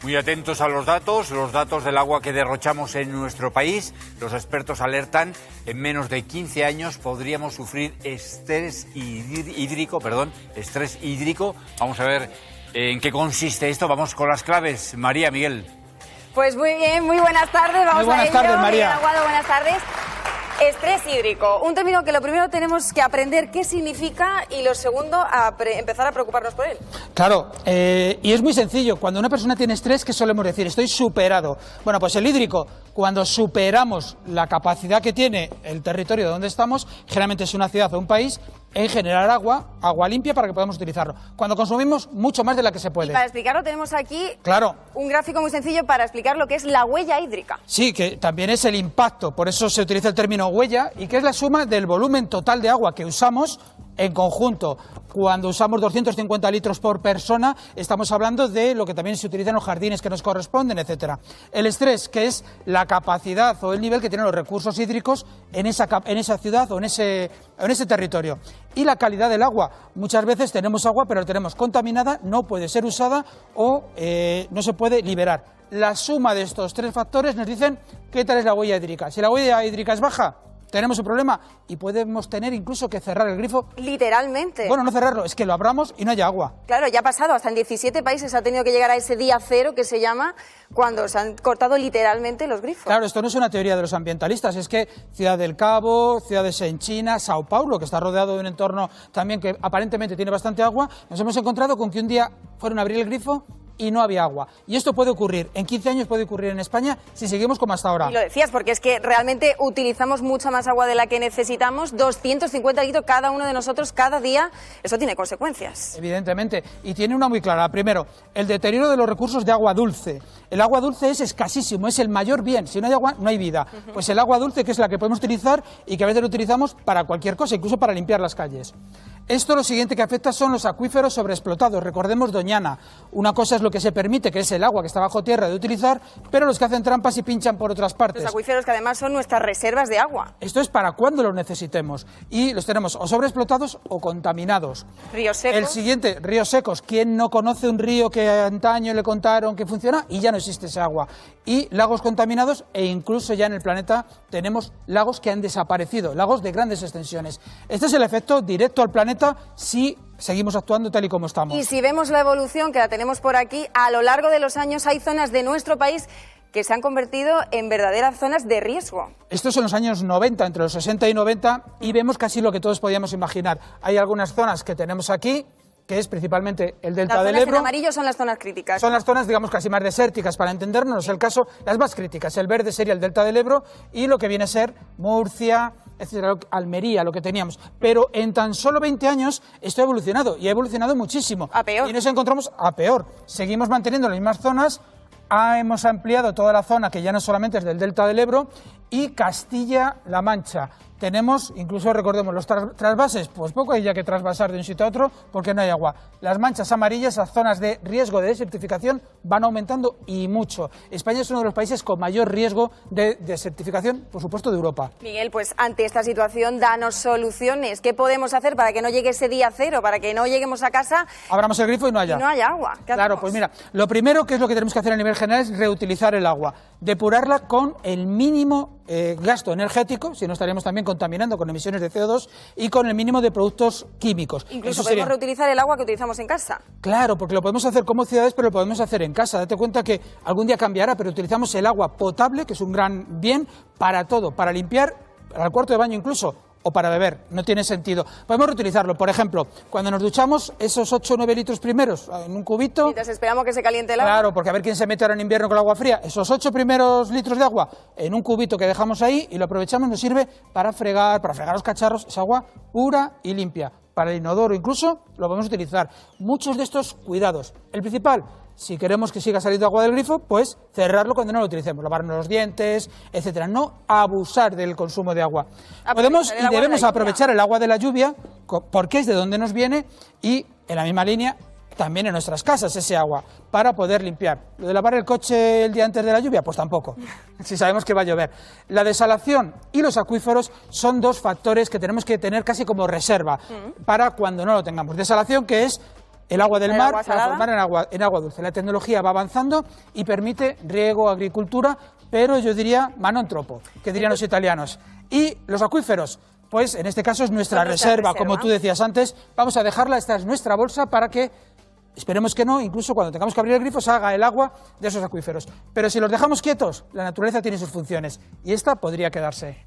Muy atentos a los datos del agua que derrochamos en nuestro país. Los expertos alertan, en menos de 15 años podríamos sufrir estrés hídrico. Vamos a ver en qué consiste esto. Vamos con las claves. María, Miguel. Pues muy bien, muy buenas tardes. Vamos muy buenas tardes, María. Miguel Aguado, buenas tardes. Estrés hídrico, un término que lo primero tenemos que aprender qué significa y lo segundo, empezar a preocuparnos por él. Claro, y es muy sencillo. Cuando una persona tiene estrés, ¿qué solemos decir? Estoy superado. Bueno, pues el hídrico, cuando superamos la capacidad que tiene el territorio donde estamos, generalmente es una ciudad o un país, en generar agua limpia para que podamos utilizarlo. Cuando consumimos mucho más de la que se puede. Y para explicarlo tenemos aquí claro, un gráfico muy sencillo para explicar lo que es la huella hídrica. Sí, que también es el impacto, por eso se utiliza el término huella, y que es la suma del volumen total de agua que usamos en conjunto. Cuando usamos 250 litros por persona, estamos hablando de lo que también se utiliza en los jardines que nos corresponden, etcétera. El estrés, que es la capacidad o el nivel que tienen los recursos hídricos en esa ciudad o en ese territorio. Y la calidad del agua. Muchas veces tenemos agua, pero la tenemos contaminada, no puede ser usada o no se puede liberar. La suma de estos tres factores nos dicen qué tal es la huella hídrica. Si la huella hídrica es baja, tenemos un problema y podemos tener incluso que cerrar el grifo. Literalmente. Bueno, no cerrarlo, es que lo abramos y no haya agua. Claro, ya ha pasado, hasta en 17 países ha tenido que llegar a ese día cero que se llama cuando se han cortado literalmente los grifos. Claro, esto no es una teoría de los ambientalistas, es que Ciudad del Cabo, ciudades en China, Sao Paulo, que está rodeado de un entorno también que aparentemente tiene bastante agua, nos hemos encontrado con que un día fueron a abrir el grifo y no había agua. Y esto puede ocurrir, en 15 años puede ocurrir en España si seguimos como hasta ahora. Y lo decías, porque es que realmente utilizamos mucha más agua de la que necesitamos, 250 litros cada uno de nosotros cada día, eso tiene consecuencias. Evidentemente, y tiene una muy clara. Primero, el deterioro de los recursos de agua dulce. El agua dulce es escasísimo, es el mayor bien. Si no hay agua, no hay vida. Pues el agua dulce, que es la que podemos utilizar y que a veces lo utilizamos para cualquier cosa, incluso para limpiar las calles. Esto lo siguiente que afecta son los acuíferos sobreexplotados. Recordemos Doñana. Una cosa es lo que se permite, que es el agua que está bajo tierra de utilizar, pero los que hacen trampas y pinchan por otras partes. Los acuíferos que además son nuestras reservas de agua. Esto es para cuando los necesitemos. Y los tenemos o sobreexplotados o contaminados. Ríos secos. El siguiente, ríos secos. ¿Quién no conoce un río que antaño le contaron que funciona y ya no existe ese agua? Y lagos contaminados, e incluso ya en el planeta tenemos lagos que han desaparecido, lagos de grandes extensiones. Este es el efecto directo al planeta si seguimos actuando tal y como estamos. Y si vemos la evolución, que la tenemos por aquí, a lo largo de los años hay zonas de nuestro país que se han convertido en verdaderas zonas de riesgo. Estos son los años 90, entre los 60 y 90, y vemos casi lo que todos podíamos imaginar. Hay algunas zonas que tenemos aquí, que es principalmente el delta del Ebro. Las zonas en amarillo son las zonas críticas. Son las zonas, digamos, casi más desérticas, para entendernos, no es el caso, las más críticas. El verde sería el delta del Ebro y lo que viene a ser Murcia, etcétera, Almería, lo que teníamos. Pero en tan solo 20 años esto ha evolucionado, y ha evolucionado muchísimo. A peor. Y nos encontramos a peor. Seguimos manteniendo las mismas zonas, hemos ampliado toda la zona, que ya no solamente es del delta del Ebro, y Castilla-La Mancha. Tenemos, incluso recordemos, los trasvases, pues poco hay ya que trasvasar de un sitio a otro porque no hay agua. Las manchas amarillas, las zonas de riesgo de desertificación van aumentando y mucho. España es uno de los países con mayor riesgo de desertificación, por supuesto, de Europa. Miguel, pues ante esta situación, danos soluciones. ¿Qué podemos hacer para que no llegue ese día cero, para que no lleguemos a casa abramos el grifo y no haya agua? Claro, pues mira, lo primero que es lo que tenemos que hacer a nivel general es reutilizar el agua, depurarla con el mínimo gasto energético, si no estaríamos también contaminando con emisiones de CO2, y con el mínimo de productos químicos. Incluso podemos reutilizar el agua que utilizamos en casa. Claro, porque lo podemos hacer como ciudades, pero lo podemos hacer en casa. Date cuenta que algún día cambiará, pero utilizamos el agua potable, que es un gran bien, para todo, para limpiar, para el cuarto de baño incluso, o para beber, no tiene sentido. Podemos reutilizarlo, por ejemplo, cuando nos duchamos, esos 8 o 9 litros primeros en un cubito. Mientras esperamos que se caliente el agua. Claro, porque a ver quién se mete ahora en invierno con el agua fría. Esos 8 primeros litros de agua en un cubito que dejamos ahí y lo aprovechamos, nos sirve para fregar los cacharros, es agua pura y limpia. Para el inodoro incluso lo podemos utilizar. Muchos de estos cuidados. El principal, si queremos que siga saliendo agua del grifo, pues cerrarlo cuando no lo utilicemos, lavarnos los dientes, etcétera. No abusar del consumo de agua. Podemos y debemos aprovechar el agua de la lluvia, porque es de donde nos viene, y en la misma línea también en nuestras casas ese agua, para poder limpiar. ¿Lo de lavar el coche el día antes de la lluvia? Pues tampoco, si sabemos que va a llover. La desalación y los acuíferos son dos factores que tenemos que tener casi como reserva para cuando no lo tengamos. Desalación, que es el agua del ¿El mar agua para salada? formar en agua dulce. La tecnología va avanzando y permite riego, agricultura, pero yo diría mano en tropo, que dirían los italianos. Y los acuíferos, pues en este caso es nuestra Son nuestra reserva, reserva. como tú decías antes, vamos a dejarla, esta es nuestra bolsa para que, esperemos que no, incluso cuando tengamos que abrir el grifo, se haga el agua de esos acuíferos. Pero si los dejamos quietos, la naturaleza tiene sus funciones y esta podría quedarse.